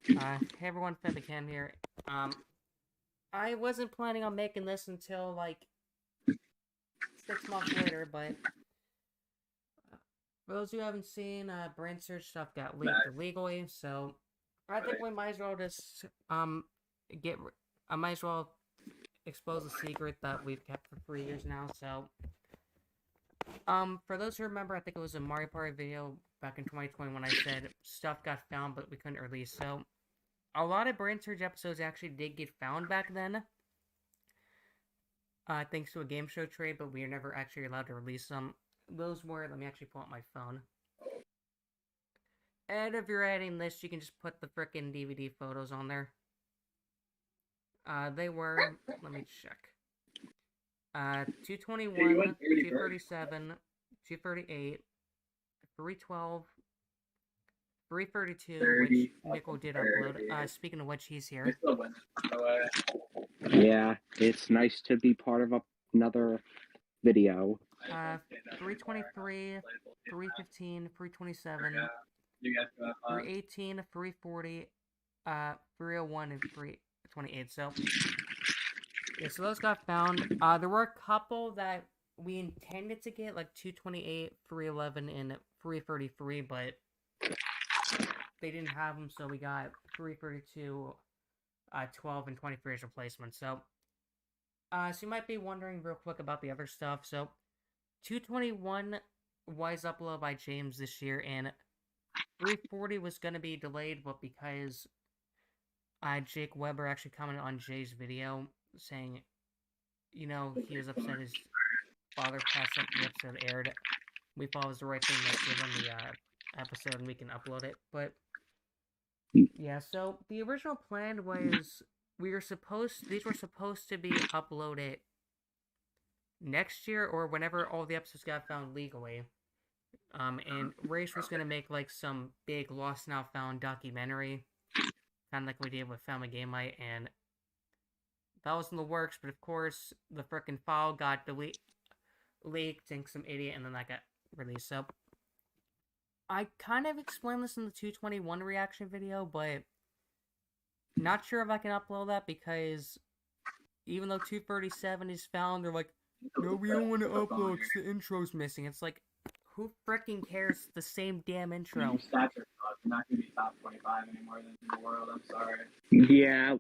Hey everyone, Febican here. I wasn't planning on making this until like 6 months later, but for those who haven't seen, Brainsurge stuff got leaked illegally, so I think we might as well just get. I might as well expose a secret that we've kept for 3 years now. So, for those who remember, I think it was a Mario Party video back in 2020 when I said stuff got found but we couldn't release. So, a lot of Brainsurge episodes actually did get found back then. Thanks to a game show trade, but we are never actually allowed to release them. Those were, let me actually pull up my phone. And if you're adding this, you can just put the frickin' DVD photos on there. They were, let me check. 221, 237, 238, 312, 332, which Nickel did upload. Speaking of which, he's here. Yeah, it's nice to be part of another video. 323, 315, 327, 318, 340, 301, and 328. So, yeah, so those got found. There were a couple that we intended to get, like 228, 311, and 333, but they didn't have them, so we got 332, 12, and 23 as replacements. So you might be wondering real quick about the other stuff. So, 221 was uploaded by James this year, and 340 was going to be delayed, but because Jake Weber actually commented on Jay's video saying, he was upset his father passed since the episode aired. We thought it was the right thing to give him the episode and we can upload it. But yeah, so the original plan was these were supposed to be uploaded next year or whenever all the episodes got found legally. And Race was gonna make like some big Lost Now Found documentary, kind of like we did with Family Game Night, and that was in the works. But of course, the frickin' file got leaked, and some idiot, and then that got released. So I kind of explained this in the 221 reaction video, but not sure if I can upload that because even though 237 is found, they're like, no, we don't want to upload. The intro's missing. It's like, who freaking cares? The same damn intro. Stats are not going to be top 25 anymore in the world. I'm sorry. Yeah,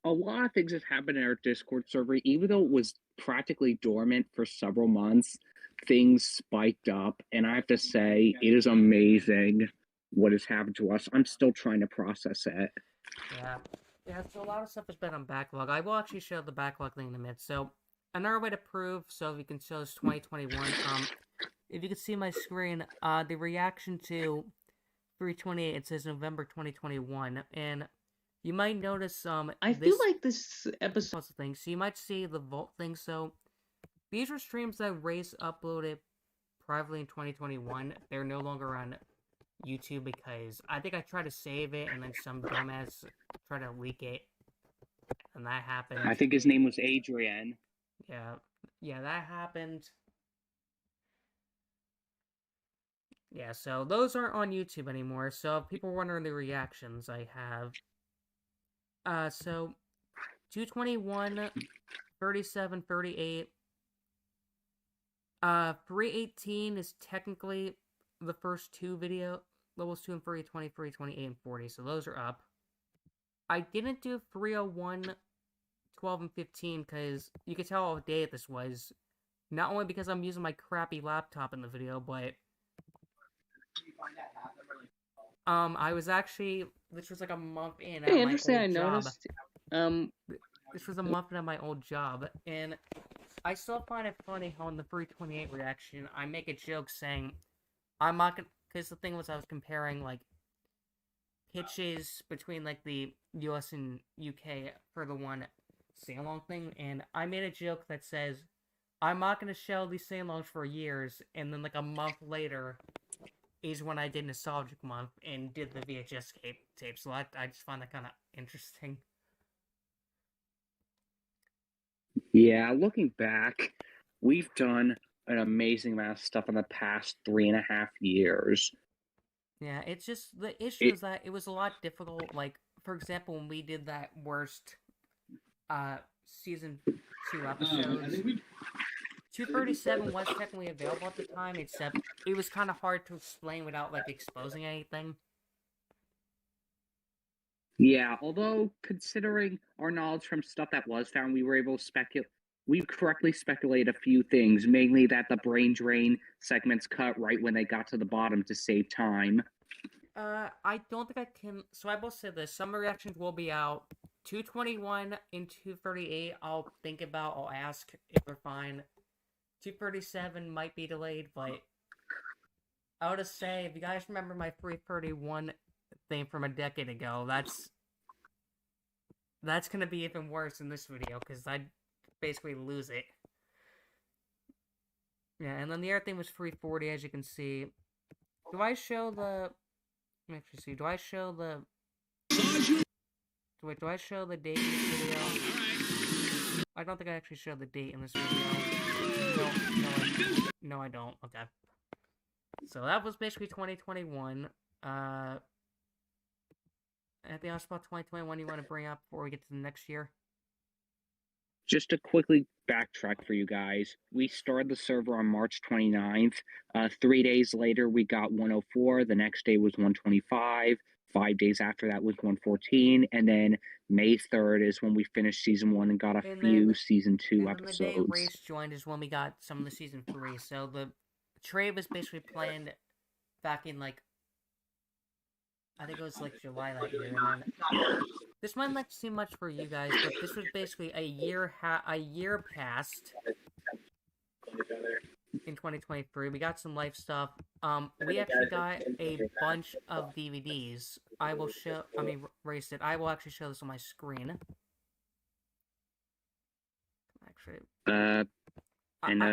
a lot of things have happened in our Discord server. Even though it was practically dormant for several months, things spiked up, and I have to say, it is amazing what has happened to us. I'm still trying to process it. Yeah, so a lot of stuff has been on backlog. I will actually show the backlog thing in a minute. So, another way to prove, so you can show this 2021, if you can see my screen, the reaction to 328, it says November 2021, and you might notice, I feel like this episode thing, so you might see the vault thing, so these were streams that Race uploaded privately in 2021. They're no longer on YouTube because I think I tried to save it and then some dumbass tried to leak it, and that happened. I think his name was Adrian. Yeah, that happened. Yeah, so those aren't on YouTube anymore. So if people are wondering the reactions I have, so 221, 37, 38. 318 is technically the first two video levels 2 and 3, 23, 28, and 40. So those are up. I didn't do 301, 12, and 15 because you could tell how dated this was. Not only because I'm using my crappy laptop in the video, but I was actually, this was like a month in at my old job. This was a month in at my old job, and I still find it funny how in the 328 reaction, I make a joke saying, I'm not gonna, because the thing was I was comparing, like, pitches between, like, the US and UK for the one sing-along thing, and I made a joke that says, I'm not gonna show these sing-alongs for years, and then, like, a month later is when I did Nostalgic Month and did the VHS tape, so I just find that kind of interesting. Yeah, looking back, we've done an amazing amount of stuff in the past 3.5 years. Yeah, it's just the issue is that it was a lot difficult. Like, for example, when we did that worst season 2 episodes, 237 was technically available at the time, except it was kind of hard to explain without like exposing anything. Yeah, although considering our knowledge from stuff that was found, we were able to speculate. We correctly speculate a few things, mainly that the brain drain segments cut right when they got to the bottom to save time. I don't think I can. So I will say this: some reactions will be out. 221 and 238. I'll think about. I'll ask if they're fine. 237 might be delayed, but I would say if you guys remember my 331 thing from a decade ago, that's gonna be even worse in this video because I basically lose it. Yeah, and then the other thing was 340, as you can see. Do I show the? Let me actually see. Do I show the? Wait, do I show the date in this video? I don't think I actually showed the date in this video. No, I don't. Okay. So that was basically 2021. Anything else about 2021 you want to bring up before we get to the next year? Just to quickly backtrack for you guys, we started the server on March 29th. 3 days later, we got 104. The next day was 125. 5 days after that was 114. And then May 3rd is when we finished season 1 and got a few season 2 episodes. And the day Race joined is when we got some of the season 3. So the trade was basically planned back in, like, I think it was, like, July that year. And then, this might not seem much for you guys, but this was basically a year past in 2023. We got some life stuff. We actually got a bunch of DVDs. I will erase it. I will actually show this on my screen. Actually.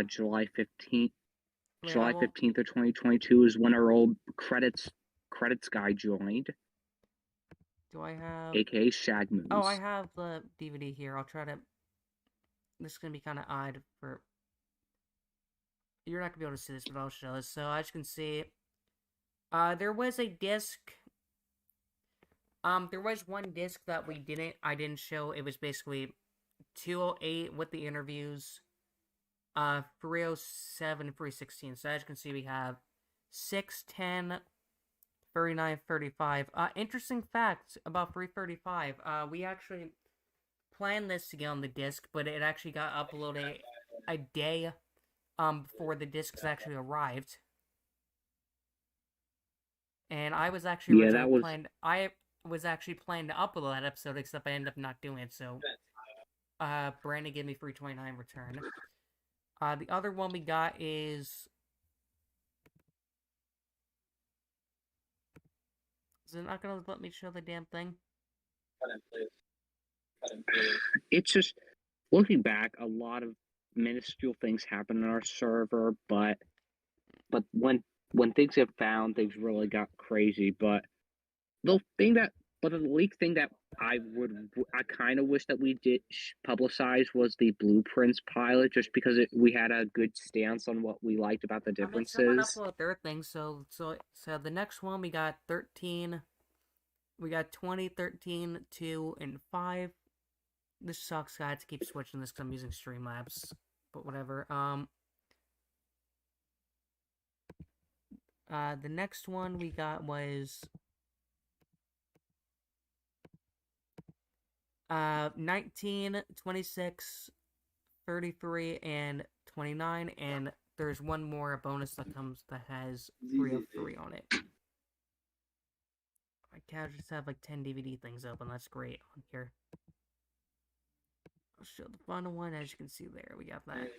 July 15th. July 15th of 2022 is when our old credits guy joined. Do I have... AKA Shag Moves. Oh, I have the DVD here. I'll try to... This is going to be kind of odd for... You're not going to be able to see this, but I'll show this. So, as you can see, there was a disc... there was one disc that I didn't show. It was basically 208 with the interviews, 307, 316. So, as you can see, we have 610... 39, 35. Interesting fact about 335. We actually planned this to get on the disc, but it actually got uploaded a day before the discs actually arrived. And I was actually I was actually planning to upload that episode, except I ended up not doing it. So, Brandon gave me 329 return. The other one we got is. Is it not gonna let me show the damn thing? It's just, looking back, a lot of minuscule things happen on our server, but when things get found, things really got crazy. But the leak thing that I kind of wish that we did publicize was the blueprints pilot, just because we had a good stance on what we liked about the differences. Someone uploaded their thing, so the next one we got 13, we got 20, 13, 2, and 5. This sucks, I had to keep switching this because I'm using Streamlabs, but whatever. The next one we got was 19, 26, 33, and 29, and there's one more bonus that has 303 on it. My cat just have like 10 DVD things open, that's great on here. I'll show the final one, as you can see there, we got that.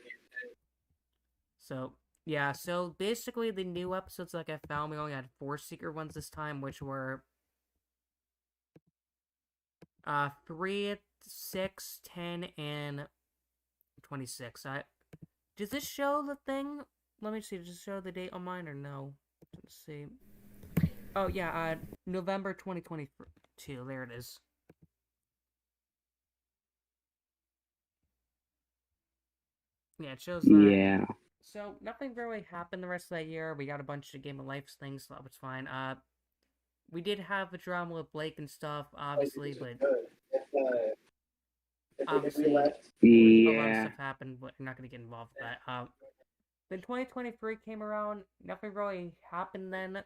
So, yeah, so basically the new episodes like I found, we only had 4 secret ones this time, which were 3, 6, 10, and 26. Does this show the thing? Let me see, does it show the date on mine or no? Let's see. Oh, yeah, November 2022, there it is. Yeah, it shows that. Yeah. So, nothing really happened the rest of that year. We got a bunch of Game of Life things, so that was fine. we did have a drama with Blake and stuff, obviously, but obviously a lot of Yeah. stuff happened, but I'm not gonna get involved with that. Then 2023 came around, nothing really happened then.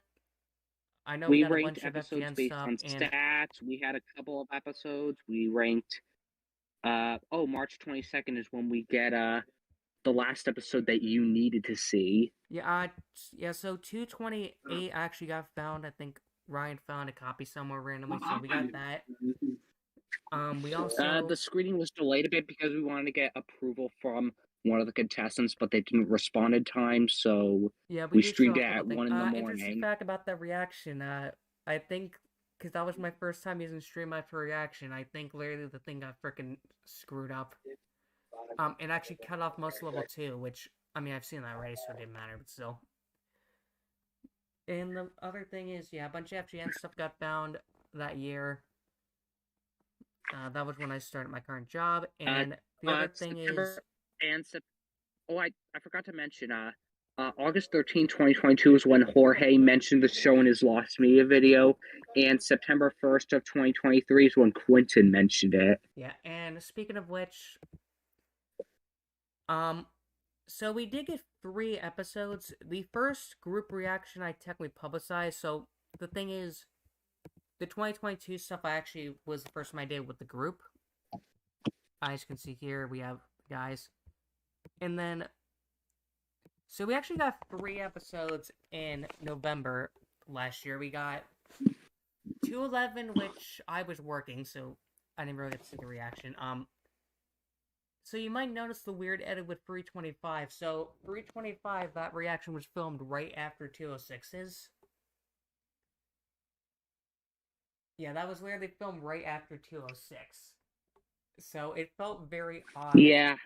I know we got a ranked bunch of episodes FGN based stuff, on and stats. We had a couple of episodes. We ranked. March 22nd is when we get the last episode that you needed to see. yeah, so 228 actually got found. I think Ryan found a copy somewhere randomly, so we got that. We also the screening was delayed a bit because we wanted to get approval from one of the contestants, but they didn't respond in time, so yeah, we did streamed show it a couple at things. 1 in the Interesting morning. fact about that reaction. I think because that was my first time using Stream After Reaction. I think literally the thing got freaking screwed up. It actually cut off most level 2, which I mean I've seen that already, so it didn't matter, but still. And the other thing is, yeah, a bunch of FGN stuff got found that year. That was when I started my current job, and the other thing is... I forgot to mention, August 13, 2022 is when Jorge mentioned the show in his Lost Media video, and September 1st of 2023 is when Quentin mentioned it. Yeah, and speaking of which, so we did get 3 episodes. The first group reaction I technically publicized, so the thing is, the 2022 stuff I actually was the first one I did with the group. As you can see here, we have guys. And then, so we actually got 3 episodes in November last year. We got 211, which I was working, so I didn't really get to see the reaction. So you might notice the weird edit with 325. So 325, that reaction was filmed right after 206's. Yeah, that was literally filmed right after 206. So it felt very odd. Yeah.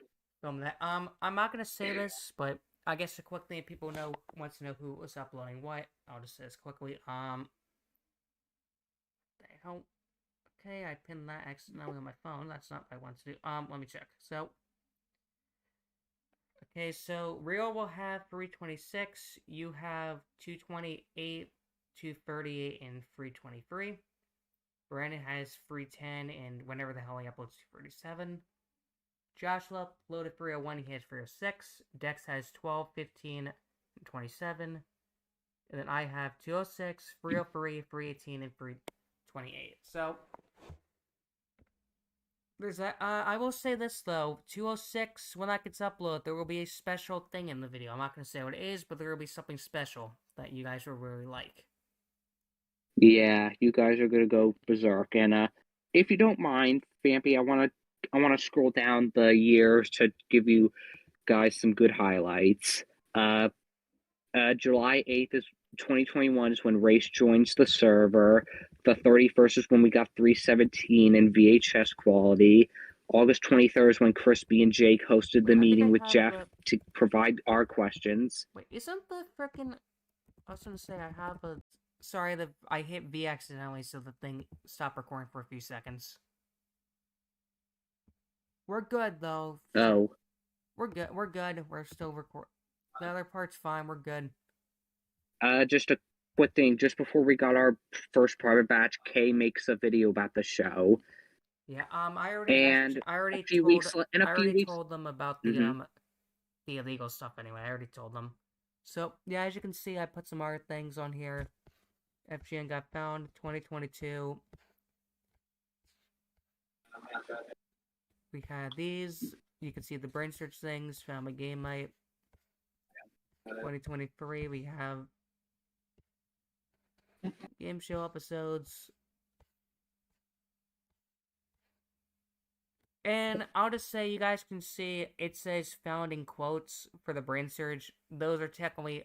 Film that. I'm not gonna say this, but I guess a quick thing if people wants to know who was uploading what, I'll just say this quickly. The hell? Okay, I pinned that accidentally on my phone. That's not what I want to do. Let me check. So, okay, so Rio will have 326. You have 228, 238, and 323. Brandon has 310, and whenever the hell he uploads 237. Joshua uploaded 301, he has 306. Dex has 12, 15, and 27. And then I have 206, 303, 318, and 328. So, there's that. I will say this, though. 206, when that gets uploaded, there will be a special thing in the video. I'm not going to say what it is, but there will be something special that you guys will really like. Yeah, you guys are going to go berserk. And if you don't mind, Vampy, I want to scroll down the years to give you guys some good highlights. July 8th is 2021 is when Race joins the server. The 31st is when we got 317 in VHS quality. August 23rd is when Crispy and Jake hosted the meeting with Jeff to provide our questions. Wait, isn't the frickin'... I was gonna say, I have a... Sorry, I hit V accidentally, so the thing stopped recording for a few seconds. We're good, though. Oh. We're good. We're still recording. The other part's fine. We're good. Just a quick thing. Just before we got our first private batch, Kay makes a video about the show. Yeah. I already told them about the illegal stuff. Anyway, I already told them. So yeah, as you can see, I put some other things on here. FGN got found 2022. We had these. You can see the Brainsurge things. Found my game night. 2023. We have game show episodes. And I'll just say, you guys can see it says found in quotes for the Brainsurge. Those are technically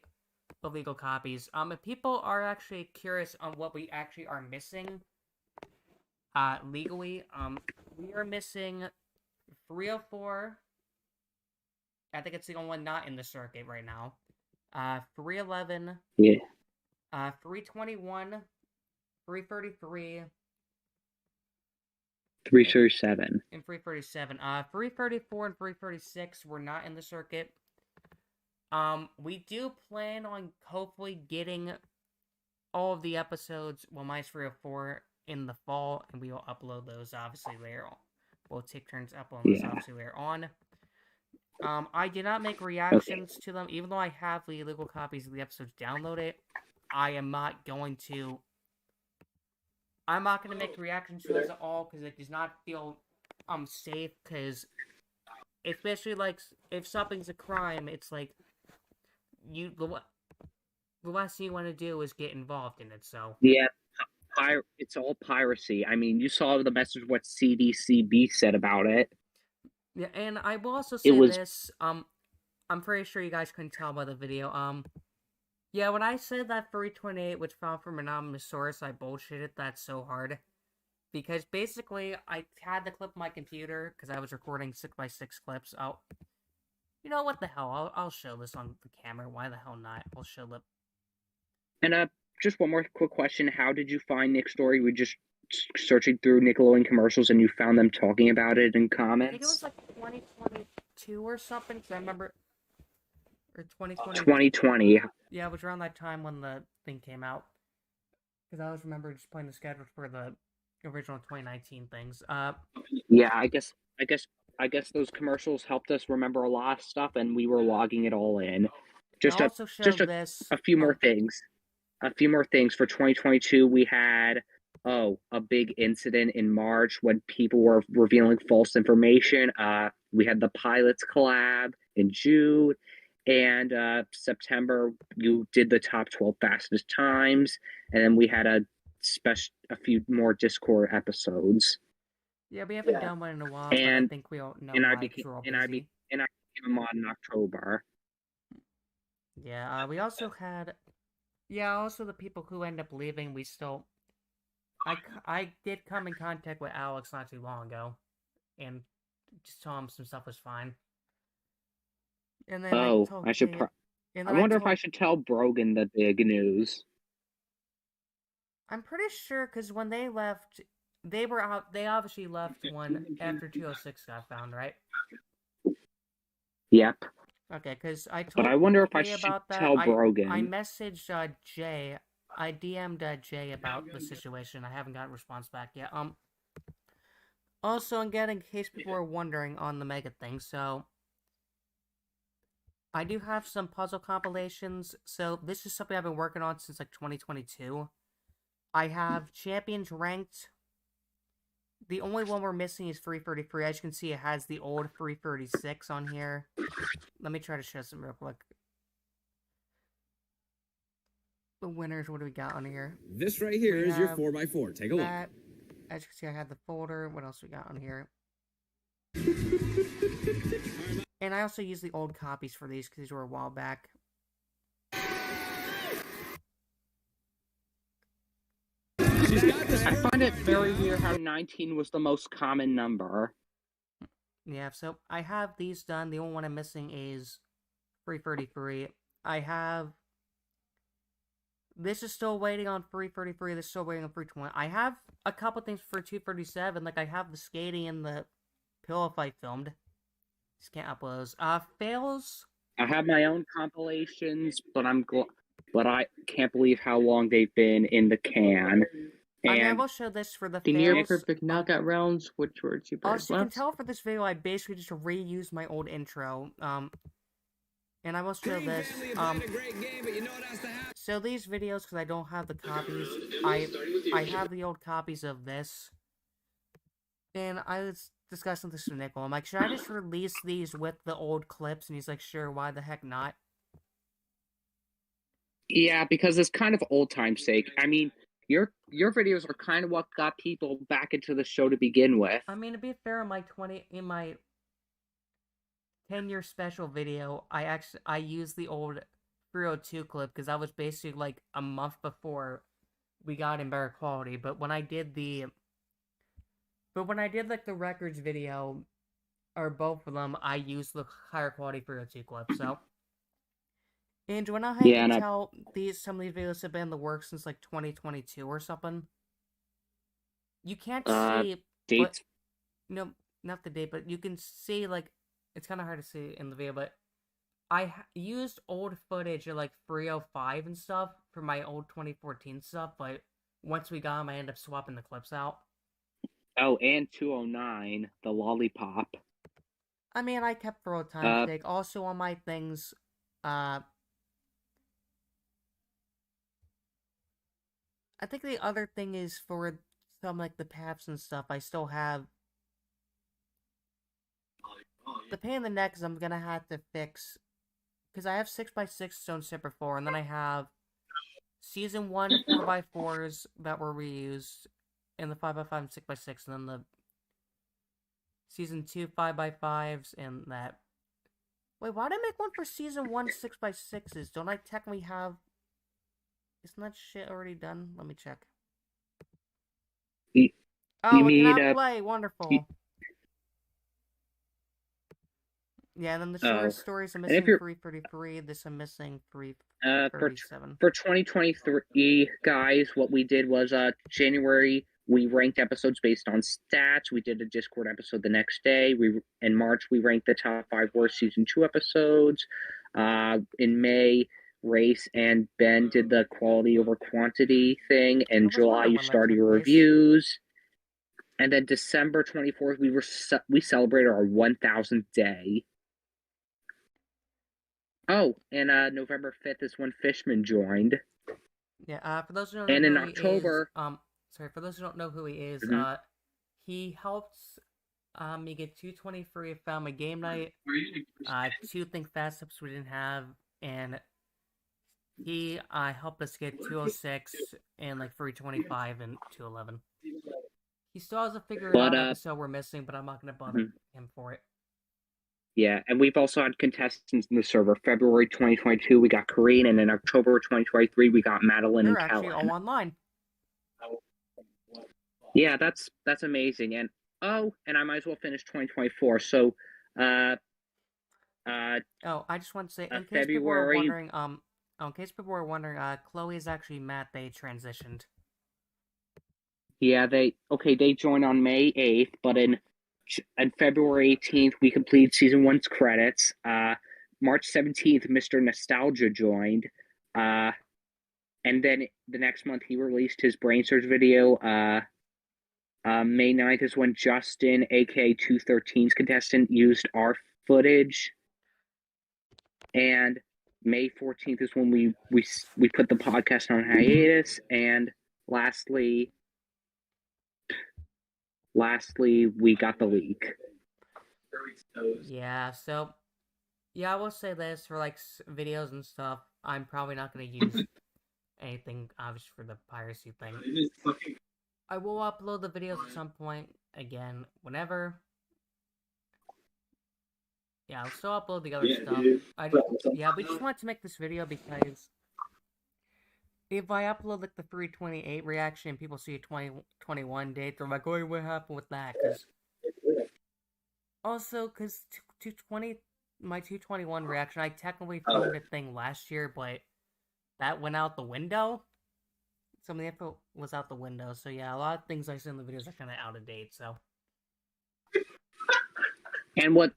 illegal copies. If people are actually curious on what we actually are missing, legally, we are missing 304. I think it's the only one not in the circuit right now. 311. Yeah. 321. 333. 337. And 337. 334 and 336 were not in the circuit. We do plan on hopefully getting all of the episodes, well, minus 304 in the fall, and we will upload those obviously later on. We'll take turns uploading those obviously later on. I did not make reactions to them, even though I have the illegal copies of the episodes downloaded. I am not going to. I'm not going to make reactions to those at all because it does not feel safe. Because especially like if something's a crime, it's like the last thing you want to do is get involved in it. So yeah, it's all piracy. I mean, you saw the message what CDCB said about it. Yeah, and I will also say this. I'm pretty sure you guys couldn't tell by the video. Yeah, when I said that 328 was found from an anonymous source, I bullshitted that so hard. Because basically, I had the clip on my computer, because I was recording 6x6 clips. You know what the hell, I'll show this on the camera, why the hell not? I'll show the... And just one more quick question, how did you find Nick's story? We just searching through Nickelodeon commercials and you found them talking about it in comments? I think it was like 2022 or something, because I remember... Or 2020. 2020. Yeah, it was around that time when the thing came out. Because I always remember just playing the schedule for the original 2019 things. Yeah, I guess those commercials helped us remember a lot of stuff, and we were logging it all in. Just a few more things. A few more things for 2022. We had a big incident in March when people were revealing false information. We had the pilots collab in June. And September, you did the top 12 fastest times, and then we had a few more Discord episodes. Yeah, we haven't done one in a while, but I think we all know why, we're all busy. And I became a mod in October. Yeah, we also had... Yeah, also the people who end up leaving, we still... I did come in contact with Alex not too long ago, and just told him some stuff was fine. And then I wonder if I should tell Brogan the big news. I'm pretty sure, because when they left, they were out. They obviously left one after 206 got found, right? Yep. Okay, because I told. But I wonder if I Jay should tell Brogan. I messaged Jay. I DM'd Jay about the situation. I haven't got a response back yet. Also, again, in case people are wondering on the Mega thing, so. I do have some puzzle compilations, so this is something I've been working on since, like, 2022. I have Champions Ranked. The only one we're missing is 333. As you can see, it has the old 336 on here. Let me try to show some real quick. The winners, what do we got on here? This right here is your 4x4. Take a look. As you can see, I have the folder. What else we got on here? And I also use the old copies for these, because these were a while back. I find it very weird how 19 was the most common number. Yeah, so I have these done. The only one I'm missing is 333. I have... This is still waiting on 333. This is still waiting on 320. I have a couple things for 237. Like, I have the skating and the pillow fight filmed. Just can't upload those. Fails. I have my own compilations, but I can't believe how long they've been in the can. And I will show this for the near fails. perfect knockout rounds, which were two players Also, you can tell for this video, I basically just reused my old intro. And I will show this. So these videos, because I don't have the copies, I have the old copies of this. And I was discussing this with Nickel. I'm like, should I just release these with the old clips? And he's like, sure, why the heck not? Yeah, because it's kind of old time's sake. I mean, your videos are kind of what got people back into the show to begin with. I mean, to be fair, in my 10-year special video, I used the old 302 clip because that was basically like a month before we got in better quality. But when I did like the records video, or both of them, I used the higher quality 302 clip. So, and when I can tell some of these videos have been in the works since like 2022 or something. You can't see dates. No, not the date, but you can see like. It's kind of hard to see in the video, but I used old footage of, like, 305 and stuff for my old 2014 stuff, but once we got them, I ended up swapping the clips out. Oh, and 209, the lollipop. I mean, I kept for old time's sake. Also on my things, I think the other thing is for some, like, the paths and stuff, I still have... The pain in the neck is I'm gonna have to fix... Because I have 6x6 Stone Step 4, and then I have Season 1 4x4s that were reused, and the 5x5 and 6x6, and then the Season 2 5x5s, and that... Wait, why did I make one for Season 1 6x6s? Don't I technically have... Isn't that shit already done? Let me check. You Oh, it need cannot play! Wonderful! Yeah, and then the short stories I'm missing 333, this I'm missing 337. For 2023, guys, what we did was January we ranked episodes based on stats. We did a Discord episode the next day. In March we ranked the top 5 worst season 2 episodes. In May, Race and Ben did the quality over quantity thing. In July you started your reviews. And then December 24th we celebrated our 1000th day. Oh, and November 5th is when Fishman joined. Yeah, for those who don't know in who October, he is, for those who don't know who he is, he helped me get 220 free at Found My Game Night, 2 Think Fast Steps we didn't have, and he helped us get 206 and like 325 and 211. He still has a figured out episode we're missing, but I'm not going to bother him for it. Yeah, and we've also had contestants in the server. February 2022, we got Kareen, and in October 2023, we got Madeline and Kellen. They're actually all online. Yeah, that's amazing. And and I might as well finish 2024. So, I just want to say, in case people were wondering, Chloe is actually Matt. They transitioned. Yeah, they joined on May 8th, but on February 18th, we completed season 1's credits. March 17th, Mr. Nostalgia joined. And then the next month, he released his Brainsurge video. May 9th is when Justin, aka 213's contestant, used our footage. And May 14th is when we put the podcast on hiatus. And lastly, we got the leak. Yeah, so... Yeah, I will say this, for, like, videos and stuff, I'm probably not going to use anything, obviously, for the piracy thing. I will upload the videos at some point, again, whenever. Yeah, I'll still upload the other stuff. We just wanted to make this video because if I upload, like, the 328 reaction and people see a 2021 date, they're like, oh, what happened with that? Because 220... My 221 reaction, I technically filmed a thing last year, but that went out the window. Some of the info was out the window, so yeah, a lot of things I see in the videos are kind of out of date, so. And what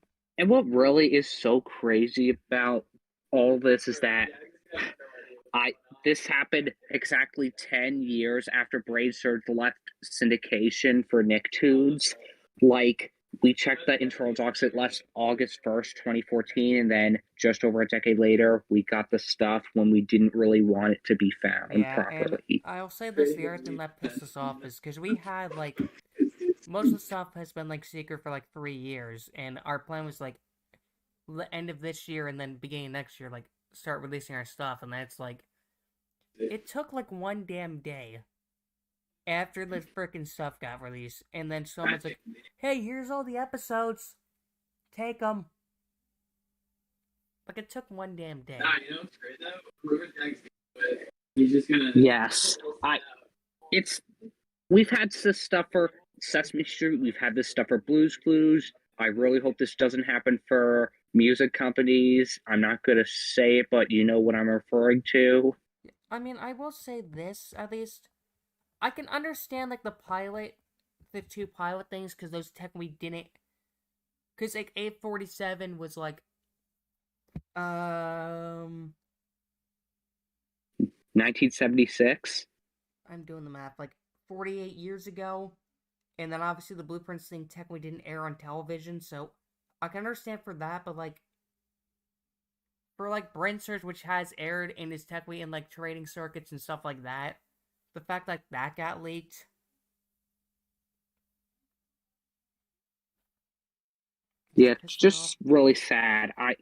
really is so crazy about all this is that this happened exactly 10 years after Brainsurge left syndication for Nicktoons. Like, we checked the internal docs at last August 1st, 2014, and then just over a decade later, we got the stuff when we didn't really want it to be found properly. And I'll say this, the other thing that pissed us off is because we had, like, most of the stuff has been, like, secret for, like, 3 years, and our plan was, like, the end of this year and then beginning of next year, like, start releasing our stuff, and that's, like, it took, like, one damn day after the frickin' stuff got released, and then someone's like, hey, here's all the episodes, take them. Like, it took one damn day. Nah, you know what's great though? Whoever's next, he's just gonna... Yes. We've had this stuff for Sesame Street, we've had this stuff for Blue's Clues. I really hope this doesn't happen for music companies. I'm not gonna say it, but you know what I'm referring to. I mean, I will say this, at least. I can understand, like, the 2 pilot things, because those technically didn't... Because, like, 847 was, like, 1976. I'm doing the math. Like 48 years ago, and then obviously the Blueprints thing technically didn't air on television, so I can understand for that, but like for like Brainsurge, which has aired and is technically in like trading circuits and stuff like that, the fact that that got leaked. Yeah, it's just really sad. I'm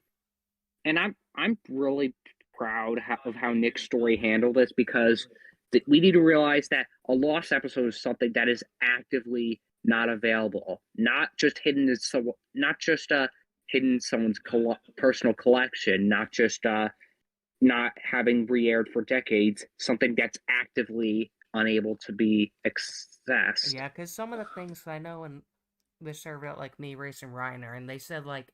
really proud of how Nick's story handled this, because we need to realize that a lost episode is something that is actively not available, not just hidden in hidden in someone's personal collection, not just not having re-aired for decades, something that's actively unable to be accessed. Yeah, because some of the things I know in this survey, like me, Race, and Reiner, and they said like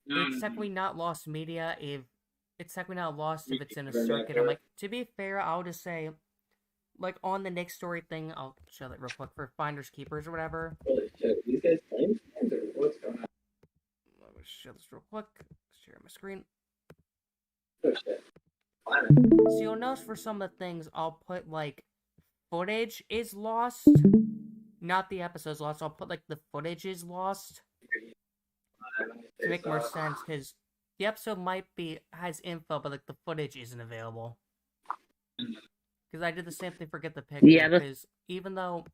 it's technically not lost media if it's technically not lost if it's in a circuit. I'm like, to be fair, I'll just say, like on the Nick story thing, I'll show that real quick for Finders Keepers or whatever. Holy shit, these guys playing games or what's going on? Let me show this real quick. Share my screen. Oh shit. So you'll notice for some of the things, I'll put like footage is lost, not the episodes lost. I'll put like the footage is lost to make more sense, because the episode might be has info, but like the footage isn't available. Because I did the same thing for Get the Picture. Yeah, because even though,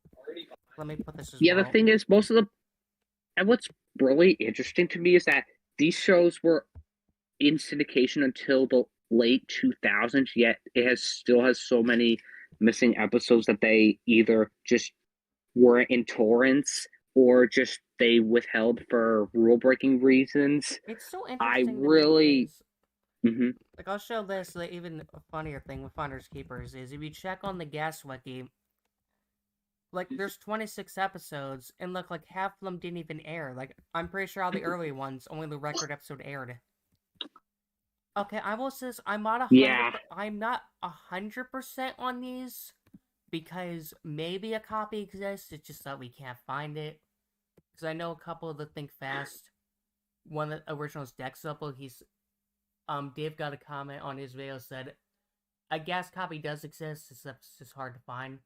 let me put this as yeah, well. the thing is, and what's really interesting to me is that these shows were in syndication until the late 2000s, yet it still has so many missing episodes that they either just were in torrents or just they withheld for rule-breaking reasons. It's so I interesting really... to me, like, I'll show this, the even funnier thing with Finders Keepers is if you check on the Gas Wiki, like, there's 26 episodes, and look, like, half of them didn't even air. Like, I'm pretty sure all the early ones, only the record episode aired. Okay, I will say this, I'm not 100% on these, because maybe a copy exists, it's just that we can't find it. Because I know a couple of the Think Fast, one of the originals, Dex Upload, Dave got a comment on his video, said, a gas copy does exist, it's just hard to find.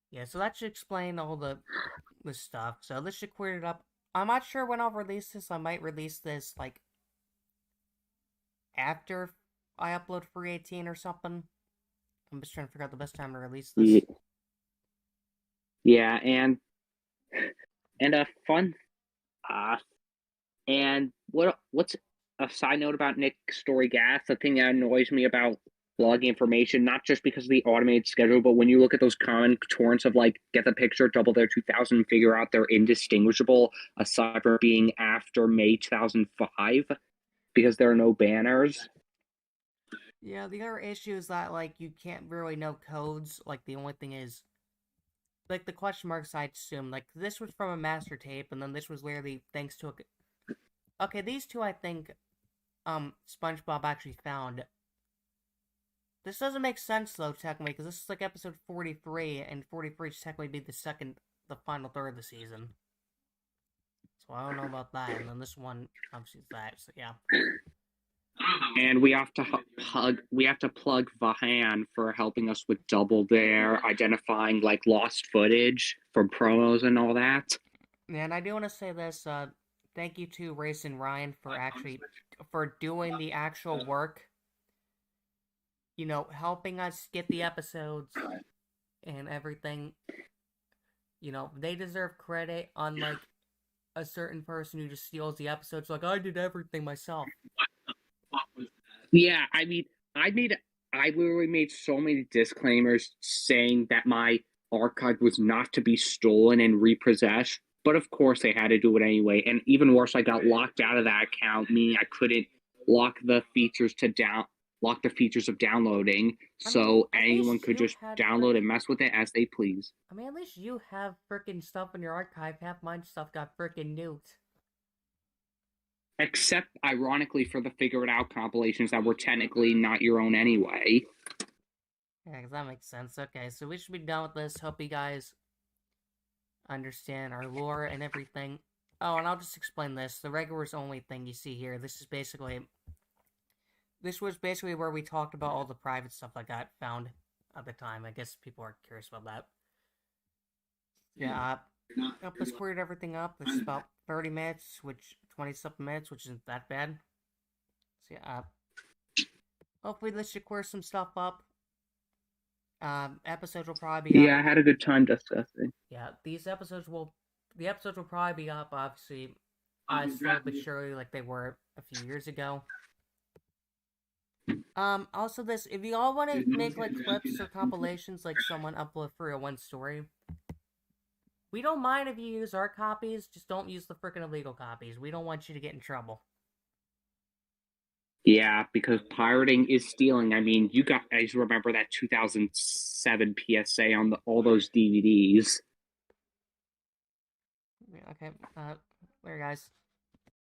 Yeah, so that should explain all the stuff. So this should clear it up. I'm not sure when I'll release this. I might release this, like, after I upload Free 18 or something. I'm just trying to figure out the best time to release this. Yeah, and a fun... and what's a side note about Nick Story Gas, the thing that annoys me about logging information, not just because of the automated schedule, but when you look at those common torrents of like Get the Picture, Double Dare 2000, and figure out they're indistinguishable aside from being after May 2005 because there are no banners. Yeah, the other issue is that, like, you can't really know codes. Like, the only thing is, like, the question marks, I assume, like, this was from a master tape, and then this was literally thanks to a... Okay, these two, I think, SpongeBob actually found. This doesn't make sense, though, technically, because this is, like, episode 43, and 43 should technically be the final third of the season. So I don't know about that, and then this one, obviously, is that, so yeah. And we have to plug Vahan for helping us with Double Dare, identifying like lost footage from promos and all that. And I do want to say this, thank you to Race and Ryan for doing the actual work. You know, helping us get the episodes and everything. You know, they deserve credit, unlike a certain person who just steals the episodes like, I did everything myself. Yeah, I mean, I literally made so many disclaimers saying that my archive was not to be stolen and repossessed, but of course they had to do it anyway. And even worse, I got locked out of that account, meaning I couldn't lock the features of downloading, so anyone could just download and mess with it as they please. I mean, at least you have frickin' stuff in your archive. Half my stuff got frickin' nuked. Except, ironically, for the Figure It Out compilations that were technically not your own anyway. Yeah, because that makes sense. Okay, so we should be done with this. Hope you guys understand our lore and everything. Oh, and I'll just explain this. The regulars only thing you see here, this is basically this was basically where we talked about all the private stuff I got found at the time. I guess people are curious about that. Yeah, I've just squared everything up. It's about 30 minutes, 20-something minutes, which isn't that bad. So yeah, hopefully this should clear some stuff up. Episodes will probably be up. Yeah, I had a good time discussing. Yeah, the episodes will probably be up, obviously, slowly but surely, like they were a few years ago. Also if you all want to make, like, clips or compilations, like someone upload 301 story, we don't mind if you use our copies, just don't use the freaking illegal copies. We don't want you to get in trouble. Yeah, because pirating is stealing. I mean, you guys remember that 2007 PSA on all those DVDs. Okay, later, guys.